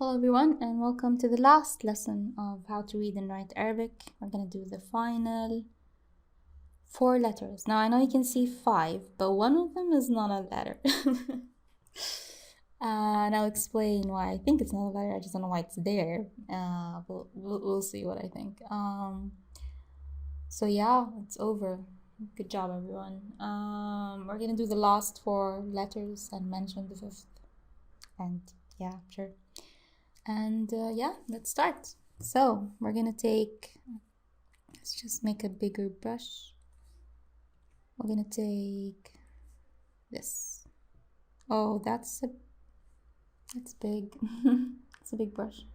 Hello everyone and welcome to the last lesson of how to read and write Arabic. We're going to do the final 4 letters. Now I know you can see 5, but one of them is not a letter. And I'll explain why I think it's not a letter. I just don't know why it's there. We'll see what I think. So yeah, it's over. Good job everyone. We're going to do the last 4 letters and mention the 5th. And yeah, sure. And yeah, let's start. So we're gonna let's just make a bigger brush. We're gonna take this. Oh, that's big. It's a big brush.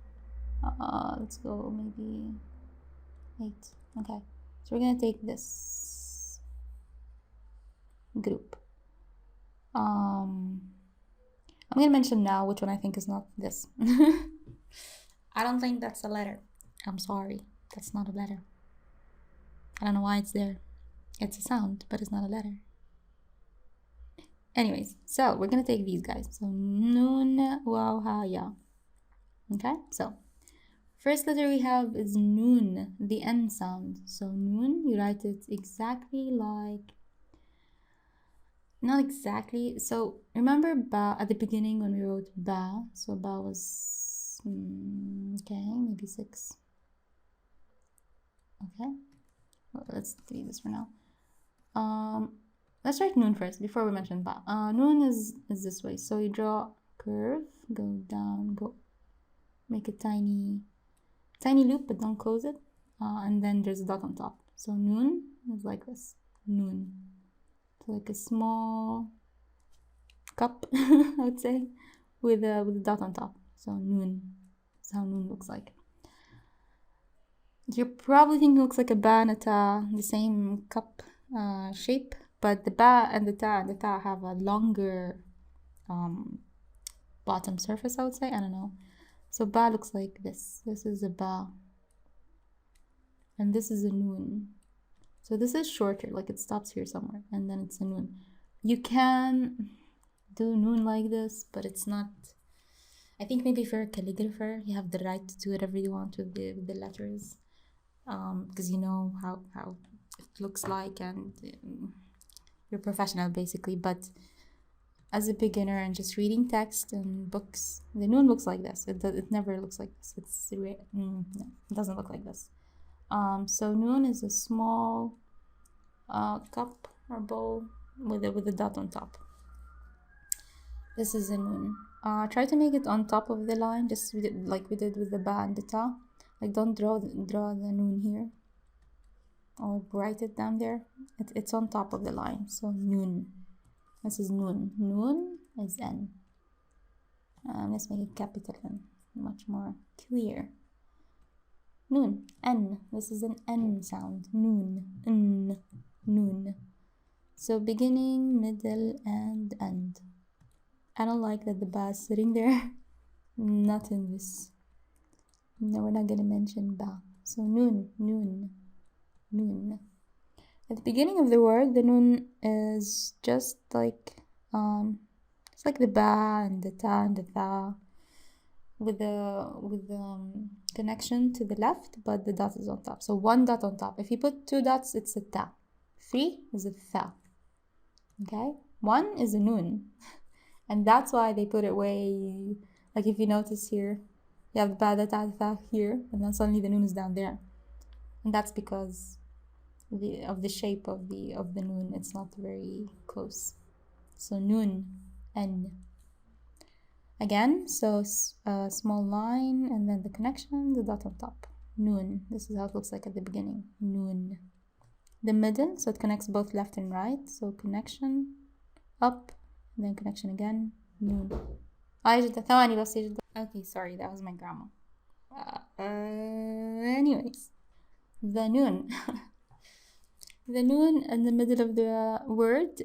Let's go maybe 8. Okay, so we're gonna take this group. I'm gonna mention now which one I think is not this. I don't think that's a letter. I'm sorry, that's not a letter. I don't know why it's there. It's a sound, but it's not a letter. Anyways, so we're gonna take these guys. So noon, waw, ha, ya. Okay, so first letter we have is noon, the N sound. So noon, you write it exactly like, not exactly. So remember ba at the beginning when we wrote ba? So ba was, okay, maybe 6. Okay, well, let's delete this for now. Let's write noon first before we mention ba. Noon is this way. So you draw a curve, go down, go make a tiny loop, but don't close it. And then there's a dot on top. So noon is like this. Noon. So like a small cup, I would say, with a dot on top. So noon. That's how noon looks like. You're probably thinking it looks like a ba and a ta, the same cup shape, but the ba and the ta have a longer bottom surface, I would say. I don't know. So ba looks like this. This is a ba. And this is a noon. So this is shorter, like it stops here somewhere, and then it's a noon. You can do noon like this, but it's not. I think maybe if you're a calligrapher, you have the right to do whatever you want with the letters. Because you know how it looks like, and you're professional basically. But as a beginner and just reading text and books, the noon looks like this. It never looks like this. No, it doesn't look like this. So noon is a small cup or bowl with a dot on top. This is a noon. Try to make it on top of the line, just like we did with the ba and the ta. Like don't draw the noon here, or write it down there. It's on top of the line. So noon. This is noon. Noon is N. Let's make it capital N, much more clear. Noon. N. This is an N sound. Noon. N. Noon. So beginning, middle, and end. I don't like that the ba is sitting there. Not in this. No, we're not gonna mention ba. So noon, noon, noon. At the beginning of the word, the noon is just like it's like the ba and the ta and the tha, with the connection to the left, but the dot is on top. So 1 dot on top. If you put 2 dots, it's a ta. 3 is a tha. Okay, 1 is a noon, and that's why they put it way, like if you notice here, you have the ba, the ta, the tha here, and then suddenly the noon is down there, and that's because of the shape of the noon. It's not very close. So noon, N. Again, so a small line and then the connection, the dot on top. Noon. This is how it looks like at the beginning. Noon. The middle, so it connects both left and right. So connection up, and then connection again. Noon. Okay, sorry, that was my grandma. Anyways, the noon. The noon in the middle of the word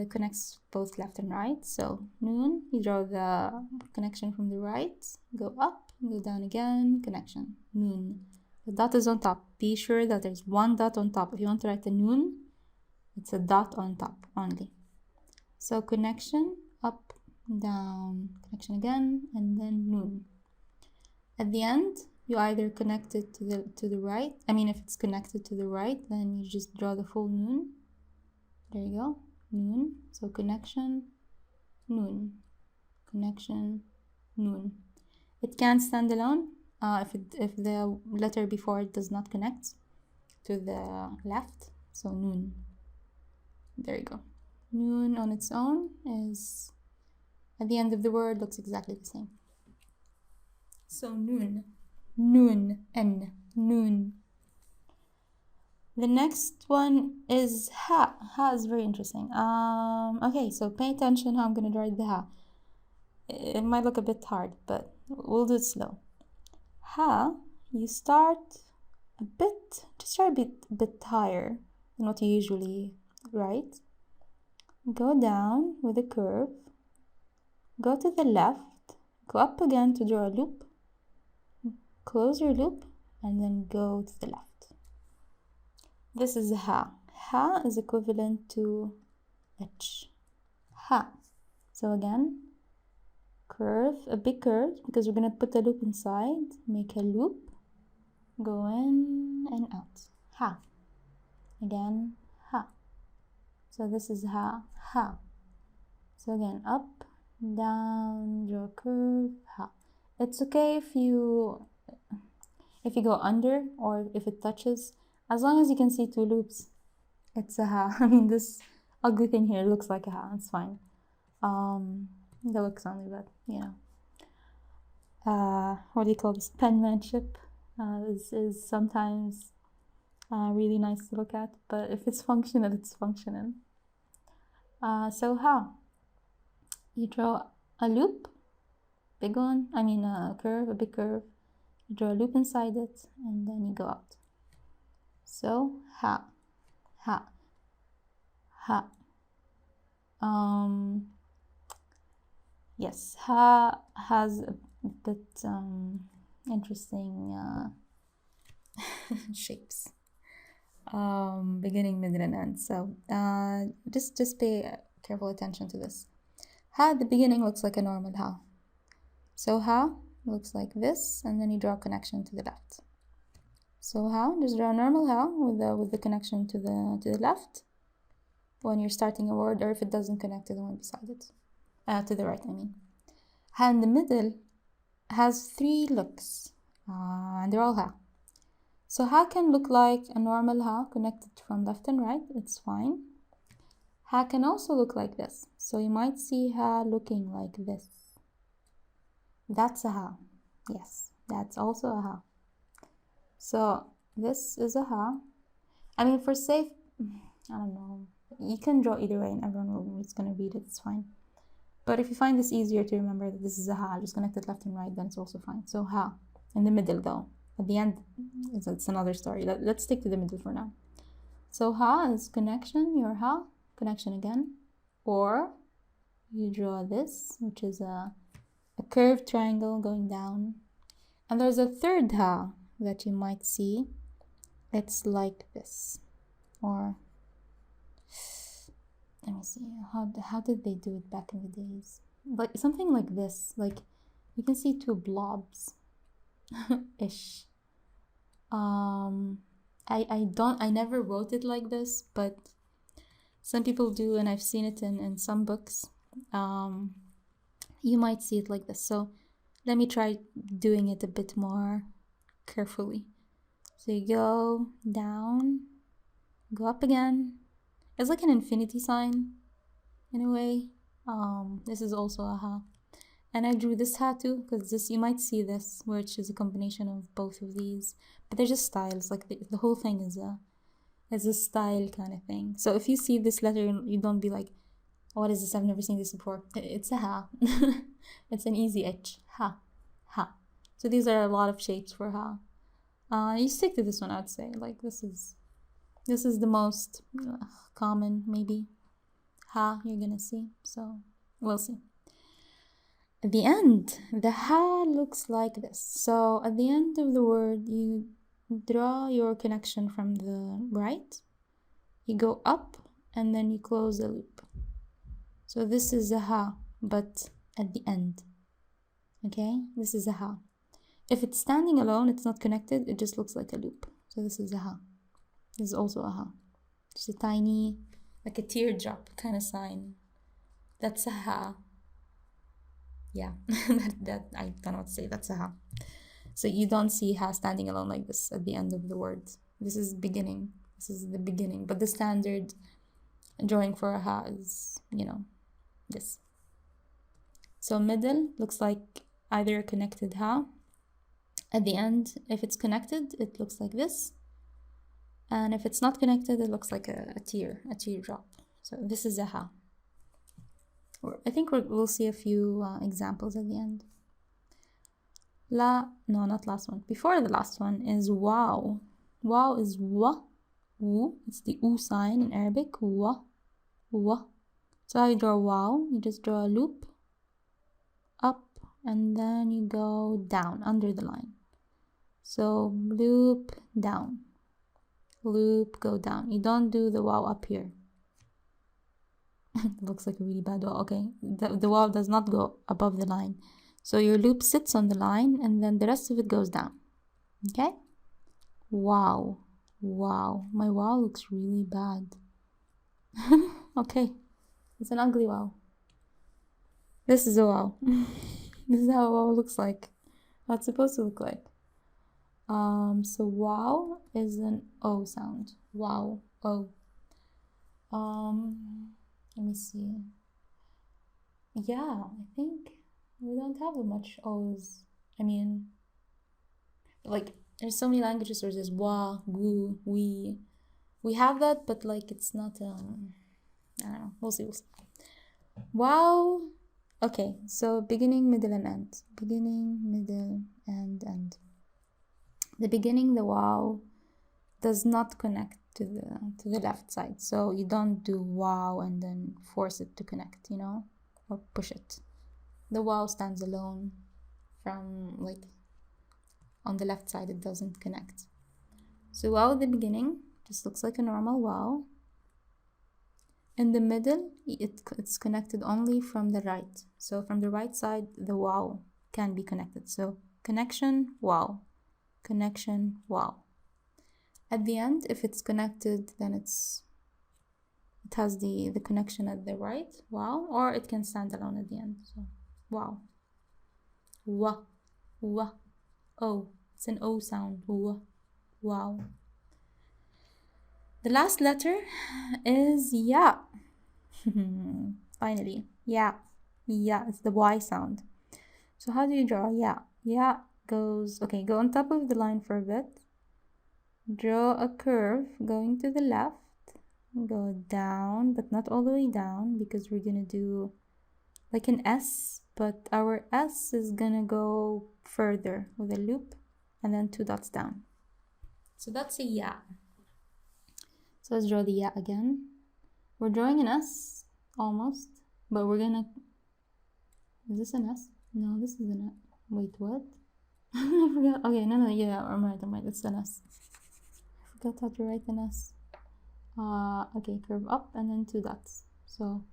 connects both left and right. So noon, you draw the connection from the right, go up, go down again, connection, noon. The dot is on top. Be sure that there's 1 dot on top. If you want to write a noon, it's a dot on top only. So connection, up, down, connection again, and then noon. At the end, you either connect it to the right. I mean, if it's connected to the right, then you just draw the full noon. There you go, noon. So connection, noon, connection, noon. It can stand alone if the letter before it does not connect to the left. So noon. There you go. Noon on its own is at the end of the word, looks exactly the same. So noon, noon, n, noon. The next one is ha. Ha is very interesting. Okay, so pay attention how I'm gonna write the ha. It might look a bit hard, but we'll do it slow. Ha, you start a bit, just try a bit higher than what you usually write. Go down with a curve, go to the left, go up again to draw a loop, close your loop, and then go to the left. This is ha. Ha is equivalent to h. Ha. So again, curve, a big curve, because we're going to put a loop inside, make a loop, go in and out. Ha. Again, ha. So this is ha, ha. So again, up, down, draw a curve, ha. It's okay if you go under or if it touches, as long as you can see two loops, it's a ha. I mean, this ugly thing here looks like a ha, it's fine. That looks only, but you know, what do you call this, penmanship is sometimes really nice to look at, but if it's functional, it's functional. So ha, you draw a loop, big one, I mean a curve, a big curve, you draw a loop inside it, and then you go out. So ha, ha, ha. Yes, ha has a bit interesting shapes, beginning, middle, and end. So just pay careful attention to this. Ha at the beginning looks like a normal ha. So ha looks like this, and then you draw a connection to the left. So ha, just draw a normal ha with the connection to the left when you're starting a word, or if it doesn't connect to the one beside it. To the right, I mean. Ha in the middle has three looks, and they're all ha. So ha can look like a normal ha connected from left and right, it's fine. Ha can also look like this. So you might see ha looking like this. That's a ha. Yes, that's also a ha. So this is a ha. I mean, for safe, I don't know. You can draw either way and everyone is going to read it, it's fine. But if you find this easier to remember that this is a ha, just connected left and right, then it's also fine. So ha, in the middle though. At the end, it's another story. Let's stick to the middle for now. So ha is connection, your ha, connection again. Or you draw this, which is a curved triangle going down. And there's a third ha that you might see. It's like this. Or let me see, how did they do it back in the days? Like something like this, like you can see two blobs ish. I never wrote it like this, but some people do, and I've seen it in some books. You might see it like this. So let me try doing it a bit more carefully. So you go down, go up again. It's like an infinity sign in a way. This is also a ha. And I drew this ha too, because this, you might see this, which is a combination of both of these. But they're just styles, like the whole thing is a style kind of thing. So if you see this letter, you don't be like, oh, what is this? I've never seen this before. It's a ha. It's an easy H. Ha. Ha. So these are a lot of shapes for ha. You stick to this one, I'd say. Like this is the most common, maybe, ha you're gonna see. So we'll see. At the end, the ha looks like this. So at the end of the word, you draw your connection from the right, you go up, and then you close the loop. So this is a ha, but at the end. Okay, this is a ha. If it's standing alone, it's not connected, it just looks like a loop. So this is a ha. This is also a ha. Just a tiny, like a teardrop kind of sign. That's a ha. Yeah, that I don't know what to say. That's a ha. So you don't see ha standing alone like this at the end of the word. This is beginning. This is the beginning. But the standard drawing for a ha is, you know, this. So middle looks like either a connected ha. At the end, if it's connected, it looks like this. And if it's not connected, it looks like a teardrop. So this is a ha. I think we'll see a few examples at the end. No, not last one. Before the last one is wow. Wow is wa, wu. It's the u sign in Arabic. Wa, wa. So how you draw wow? You just draw a loop up and then you go down under the line. So loop down, loop, go down. You don't do the wow up here. It looks like a really bad wow. Okay, the wow does not go above the line. So your loop sits on the line and then the rest of it goes down. Okay? Wow. Wow. My wow looks really bad. Okay. It's an ugly wow. This is a wow. This is how a wow looks like. How it's supposed to look like. So wow is an O sound. Wow. O. Let me see. Yeah, I think we don't have much O's. I mean, like, there's so many languages where there's wa, gu, we. We have that, but like, it's not, I don't know. We'll see. Wow. Okay, so beginning, middle, and end. Beginning, middle, and end. The beginning, the wow, does not connect to the left side. So you don't do wow and then force it to connect, you know, or push it. The wow stands alone from, like, on the left side, it doesn't connect. So wow at the beginning just looks like a normal wow. In the middle, it's connected only from the right. So from the right side, the wow can be connected. So connection, wow. Connection, wow. At the end, if it's connected, then it has the connection at the right, wow, or it can stand alone at the end. So wow. Wa, wa, o. It's an O sound. Wa, wow. The last letter is ya. Finally, ya. Ya, it's the Y sound. So how do you draw ya? Ya goes, okay, go on top of the line for a bit. Draw a curve going to the left. Go down, but not all the way down because we're gonna do like an S, but our S is gonna go further with a loop and then 2 dots down. So that's a ya. So let's draw the ya again. We're drawing an S almost, but we're gonna, is this an S? No, this is an S. Wait, what? I forgot. Okay, no, yeah, I'm right, it's an S. I forgot how to write an S. Okay, curve up and then 2 dots. So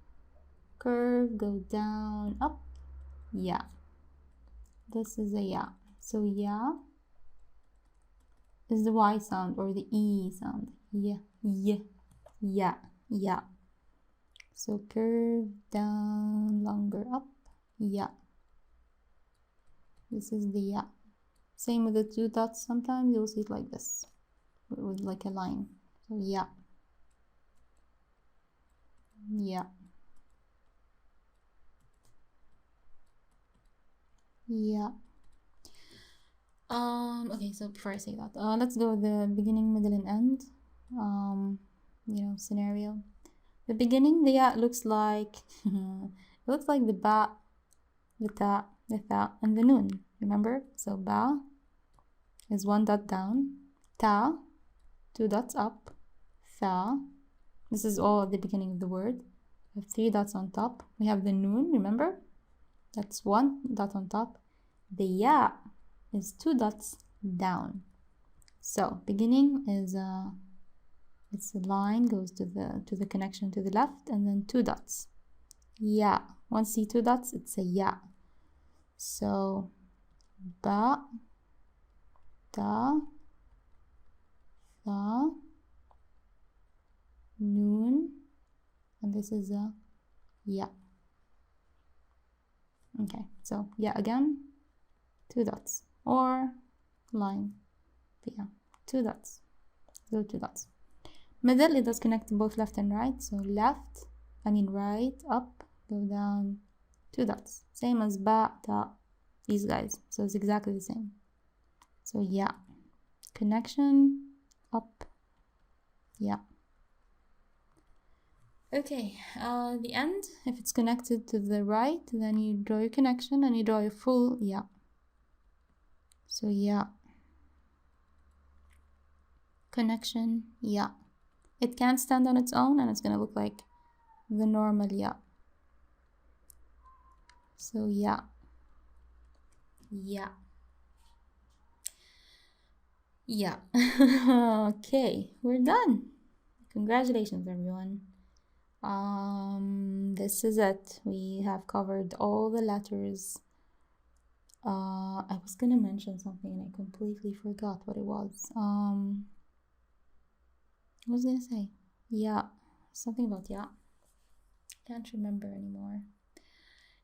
curve, go down, up, ya. This is a ya. So ya is the Y sound or the E sound. Ya, ya, ya, ya. So curve down, longer up, ya. This is the ya. Same with the 2 dots. Sometimes you'll see it like this, with like a line. So ya. Yeah. Yeah. Okay, so before I say that, let's go with the beginning, middle, and end. You know, scenario. The beginning, the ya looks like it looks like the ba, the ta, the tha, and the nun. Remember? So ba is 1 dot down, ta 2 dots up, tha. This is all at the beginning of the word. We have 3 dots on top. We have the nun, remember? That's 1 dot on top. The ya is 2 dots down. So beginning is it's a line, goes to the connection to the left, and then 2 dots. Ya. Once you see 2 dots, it's a ya. So ba, ta, tha, noon, and this is a ya. Okay, so yeah, again, 2 dots or line. But yeah, 2 dots. So 2 dots. Middle, it does connect both left and right. So left, right, up, go down, 2 dots. Same as ba, ta, these guys. So it's exactly the same. So yeah, connection, up, yeah. Okay, the end, if it's connected to the right, then you draw your connection and you draw your full yeah. So yeah, connection, yeah. It can't stand on its own and it's gonna look like the normal yeah. So yeah, yeah, yeah. Okay, we're done. Congratulations, everyone. This is it. We have covered all the letters. I was gonna mention something and I completely forgot what it was. I was gonna say, yeah, something about yeah. Can't remember anymore.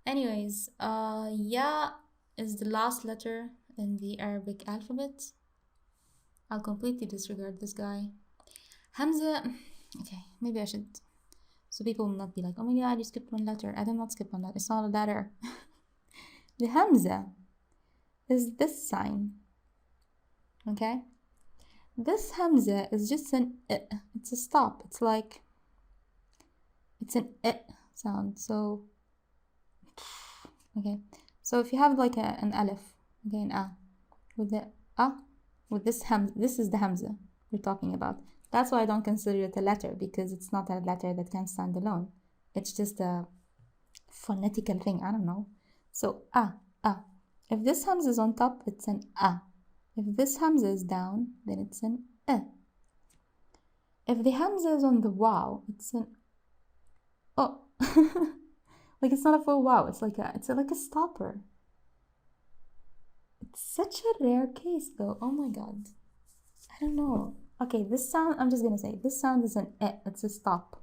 Anyways, yeah is the last letter in the Arabic alphabet. I'll completely disregard this guy. Hamza, okay, maybe I should, so people will not be like, oh my god, you skipped one letter. I did not skip one letter. It's not a letter. The Hamza is this sign. Okay? This Hamza is just an it's a stop. It's like, it's an sound. So, okay. So if you have like an alif, okay, an a, with the a, with this Hamza, this is the Hamza we're talking about. That's why I don't consider it a letter, because it's not a letter that can stand alone. It's just a phonetical thing. I don't know. So a. If this Hamza is on top, it's an a. If this Hamza is down, then it's an e. If the Hamza is on the waw, it's an oh. Like it's not a full waw. It's like a stopper. It's such a rare case, though. Oh my god. I don't know. Okay, this sound, I'm just gonna say, this sound is an e. It's a stop.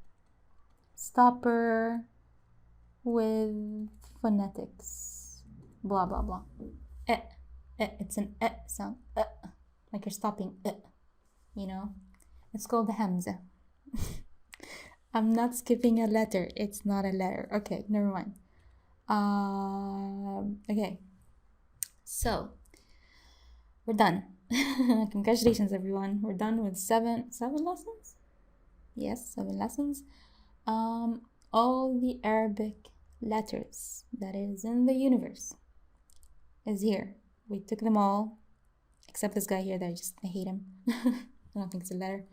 Stopper with phonetics. Blah, blah, blah. E. It's an e sound. Like you're stopping. You know? It's called the Hamza. I'm not skipping a letter. It's not a letter. Okay, never mind. Okay. So, we're done. Congratulations, everyone. We're done with seven lessons? Yes, 7 lessons. All the Arabic letters that is in the universe is here. We took them all, except this guy here that I hate him. I don't think it's a letter.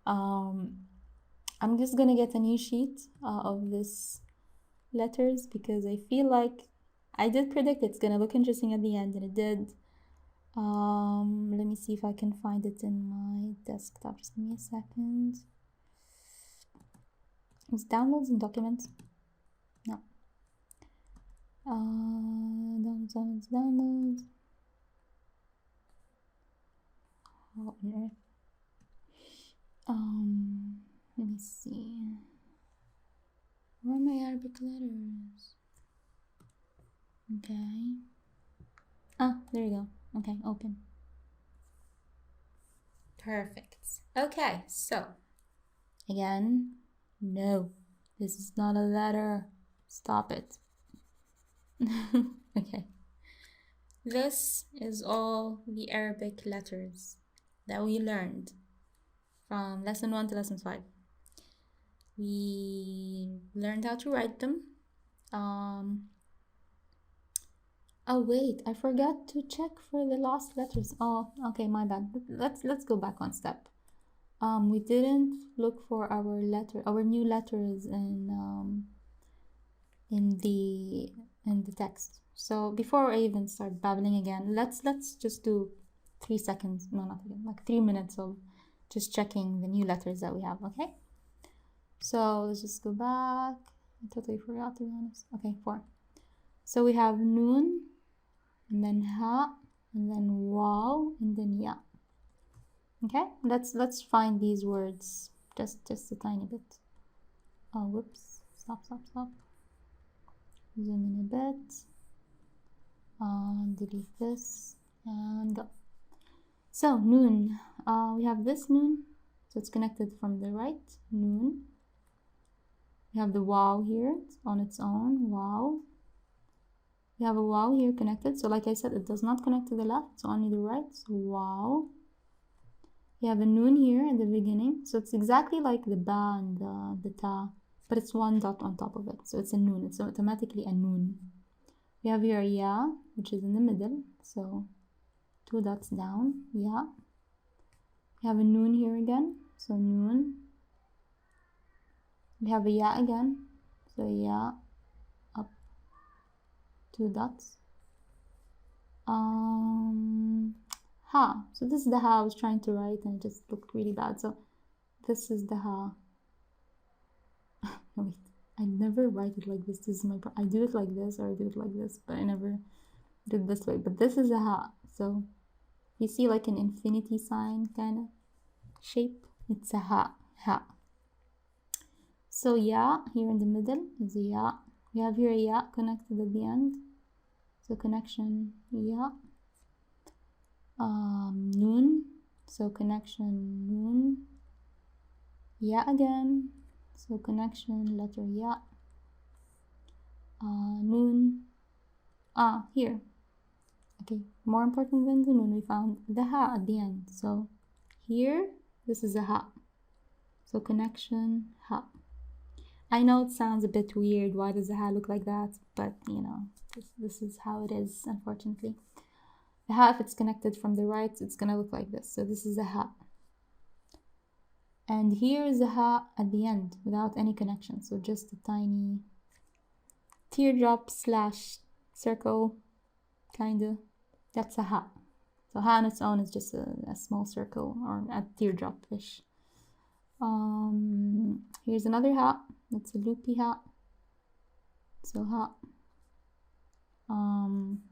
I'm just gonna get a new sheet of this letters, because I feel like I did predict it's gonna look interesting at the end, and it did. Let me see if I can find it in my desktop. Just give me a second. It's downloads and documents. No. Downloads. How on earth? Let me see. Where are my Arabic letters? Okay. Ah, there you go. Okay, open. Perfect. Okay, so again, no, this is not a letter. Stop it. Okay. This is all the Arabic letters that we learned from lesson 1 to lesson 5. We learned how to write them. Oh wait, I forgot to check for the last letters. Oh, okay, my bad. Let's go back one step. We didn't look for our new letters in the text. So before I even start babbling again, let's just do 3 seconds. No, not again. Like 3 minutes of just checking the new letters that we have. Okay. So let's just go back. I totally forgot, to be honest. Okay, 4. So we have noon, and then ha, and then wow, and then ya. Okay, let's find these words just a tiny bit. Oh, whoops! Stop. Zoom in a bit. Delete this and go. So noon. We have this noon, so it's connected from the right. Noon. We have the wow here, it's on its own. Wow. We have a wow here connected. So like I said, it does not connect to the left, it's only the right. So wow. We have a noon here in the beginning. So it's exactly like the ba and the ta, but it's one dot on top of it. So it's a noon. It's automatically a noon. We have here ya, which is in the middle. So 2 dots down, ya. We have a noon here again. So noon. We have a ya again. So ya, up 2 dots. Ha. So this is the ha I was trying to write and it just looked really bad. So this is the ha. No, wait. I never write it like this. This is my I do it like this or I do it like this, but I never did this way. But this is a ha. So you see like an infinity sign kind of shape. It's a ha. Ha. So ya here in the middle is a ya. We have here a ya connected at the end. So connection ya. Noon. So connection noon. Ya again. So connection letter ya. Noon. Here. Okay, more important than the noon, we found the ha at the end. So here, this is a ha. So connection ha. I know it sounds a bit weird. Why does the ha look like that? But you know, this is how it is, unfortunately. The ha, if it's connected from the right, it's gonna look like this. So this is a ha. And here is a ha at the end without any connection. So just a tiny teardrop slash circle, kinda. That's a ha. So ha on its own is just a small circle or a teardrop-ish. Here's another ha. It's a loopy ha. So ha.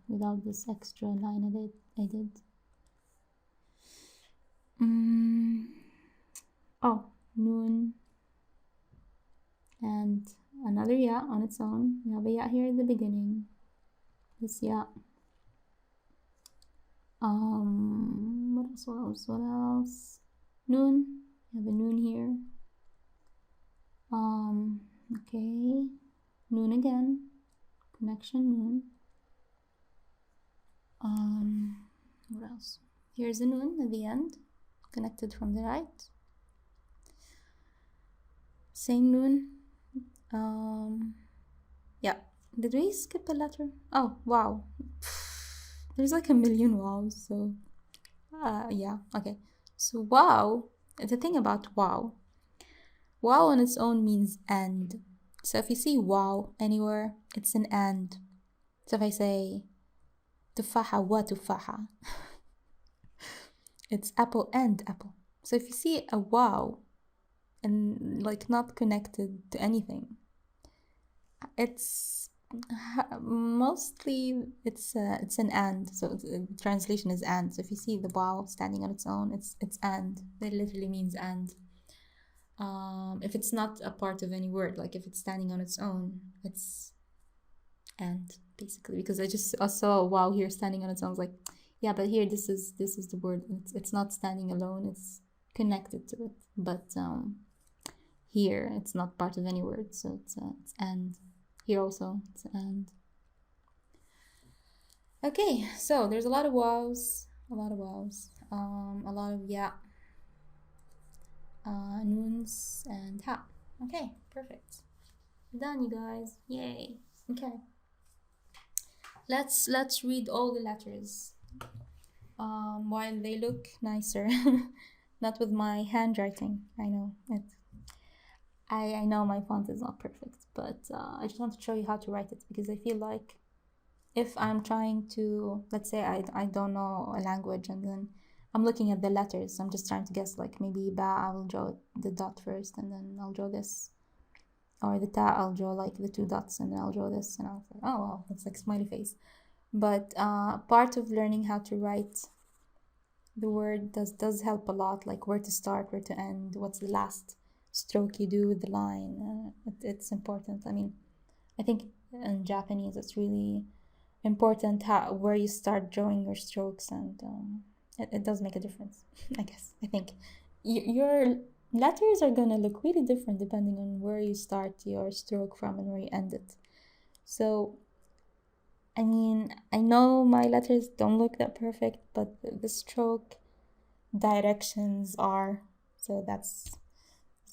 Without this extra line I did. Oh, noon. And another ya on its own. We have a ya here at the beginning. This ya. What else? Noon. We have a noon here. Okay. Noon again. Connection noon. What else? Here's a noon at the end, connected from the right. Same noon. Yeah. Did we skip a letter? Oh, wow. There's like a million wows, so yeah, okay. So wow, the thing about wow on its own means and. So if you see wow anywhere, it's an and. So if I say tufaha wa tufaha, it's apple and apple. So if you see a wow and like not connected to anything, it's mostly it's an and. So the translation is and. So if you see the wow standing on its own, it's and. It literally means and. If it's not a part of any word, like if it's standing on its own, it's and basically, because I saw wow here standing on its own. I was like, yeah, but here this is the word. It's not standing alone. It's connected to it. But here it's not part of any word, so it's and. Here also it's and. Okay, so there's a lot of wows, a lot of ya, noons and ha. Okay, perfect. Done, you guys. Yay. Okay. Let's read all the letters. While they look nicer, not with my handwriting. I know it. I know my font is not perfect, but I just want to show you how to write it, because I feel like if I'm trying to, let's say I don't know a language and then I'm looking at the letters, so I'm just trying to guess, like maybe ba, I will draw the dot first and then I'll draw this, or the ta, I'll draw like the 2 dots and then I'll draw this, and I'll say, oh wow, that's like smiley face. But part of learning how to write the word does help a lot, like where to start, where to end, what's the last stroke you do with the line. It's important. I mean, I think in Japanese it's really important where you start drawing your strokes, and it does make a difference. I guess. I think your letters are gonna look really different depending on where you start your stroke from and where you end it. So I mean, I know my letters don't look that perfect, but the stroke directions are. So that's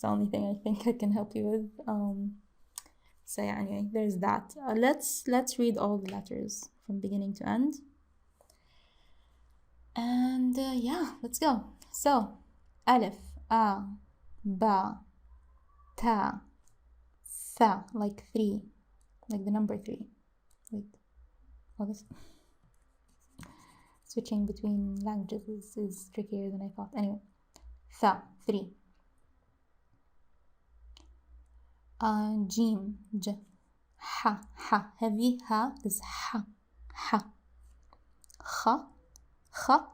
the only thing I think I can help you with. So yeah, anyway, there's that. Let's read all the letters from beginning to end. And yeah, let's go. So, Alif, A, Ba, Ta, Tha, like 3, like the number 3. Wait, what is... Switching between languages is trickier than I thought. Anyway, Tha, 3. Jim, J. Ha, ha. Heavy ha is ha, ha. Kha, kha.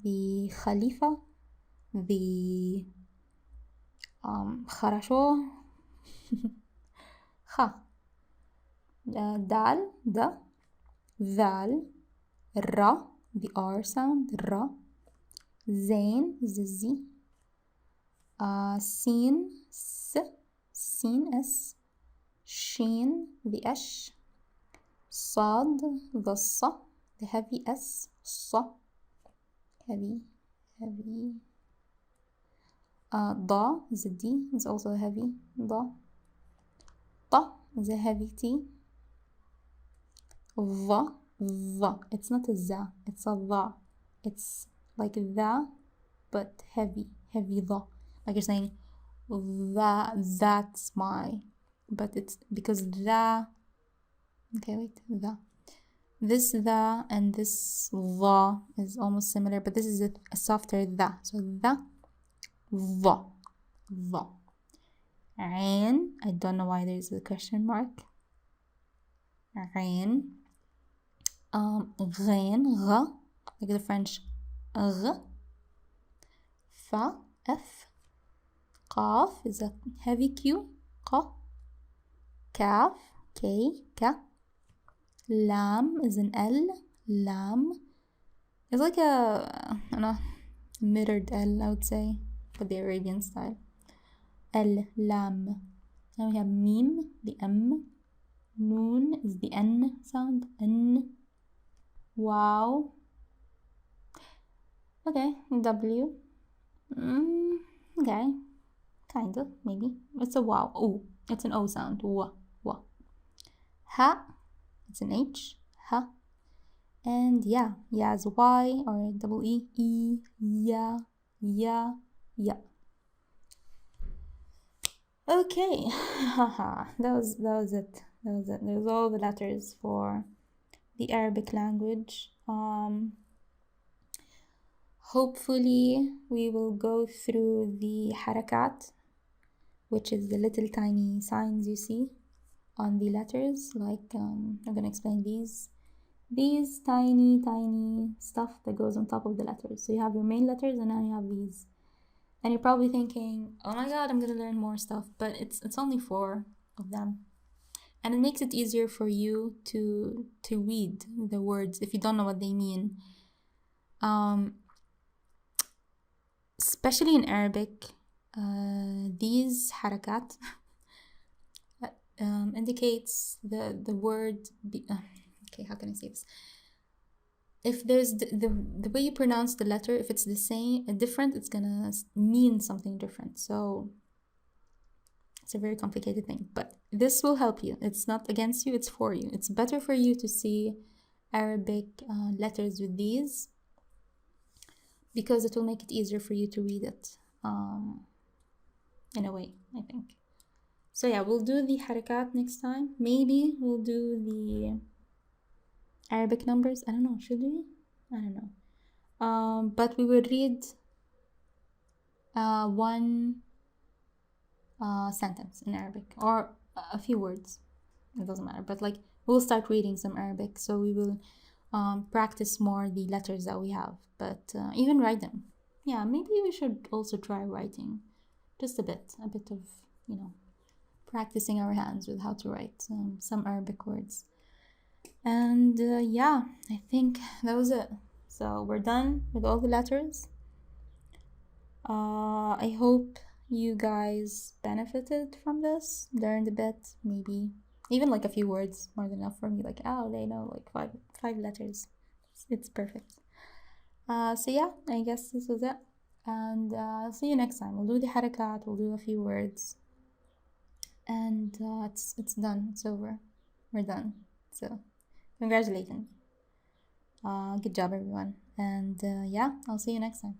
The Khalifa, the хорошо. Kha. Dal, da. Val, ra, the R sound, ra. Zain, the Z. Sin, s, sin, s. Shin, the ash. Sad, the sa, the heavy s, sa. Heavy. Da, the D is also heavy. Da. Ta is a heavy T. Va, va. It's not a za, it's a va. It's like the, but heavy the. Like you're saying, that's my. But it's because the. Okay, wait, the. This the and this the is almost similar, but this is a softer the. So the, the. Ain. I don't know why there's a question mark. Ain. Ghain, gha, like the French gh. Fa, f. Qaf is a heavy Q, qa. Kaf, k, ka. Lam is an L, lam. It's like a mirrored L, I would say, for the Arabian style. L, lam. Now we have mim, the M. Noon is the N sound, N. Wow. Okay, W. Okay, kind of, maybe. It's a wow. Oh, it's an O sound. Wa. Ha, it's an H. Ha. And yeah is Y or double E. E, ya. Okay, haha, that was it. There's all the letters for the Arabic language. Hopefully we will go through the harakat, which is the little tiny signs you see on the letters. Like I'm gonna explain these tiny stuff that goes on top of the letters. So you have your main letters, and now you have these. And you're probably thinking, oh my god, I'm gonna learn more stuff, but it's only 4 of them. And it makes it easier for you to read the words if you don't know what they mean. Especially in Arabic, these harakat indicates the word. Okay, how can I say this? If there's the way you pronounce the letter, if it's the same, different, it's gonna mean something different. So it's a very complicated thing, but this will help you. It's not against you, it's for you. It's better for you to see Arabic letters with these, because it will make it easier for you to read it in a way, I think. So yeah, we'll do the harakat next time. Maybe we'll do the Arabic numbers. I don't know, should we? I don't know. But we will read one sentence in Arabic, or a few words. It doesn't matter, but like we'll start reading some Arabic, so we will practice more the letters that we have, but even write them. Yeah, maybe we should also try writing just a bit of, you know, practicing our hands with how to write some Arabic words. And yeah, I think that was it. So we're done with all the letters. I hope you guys benefited from this, learned a bit, maybe even like a few words, more than enough for me. Like, oh, they know like five letters. It's perfect. So yeah, I guess this was it, and I'll see you next time. We'll do the harakat, we'll do a few words, and it's done. It's over. We're done. So congratulations. Good job, everyone. And yeah, I'll see you next time.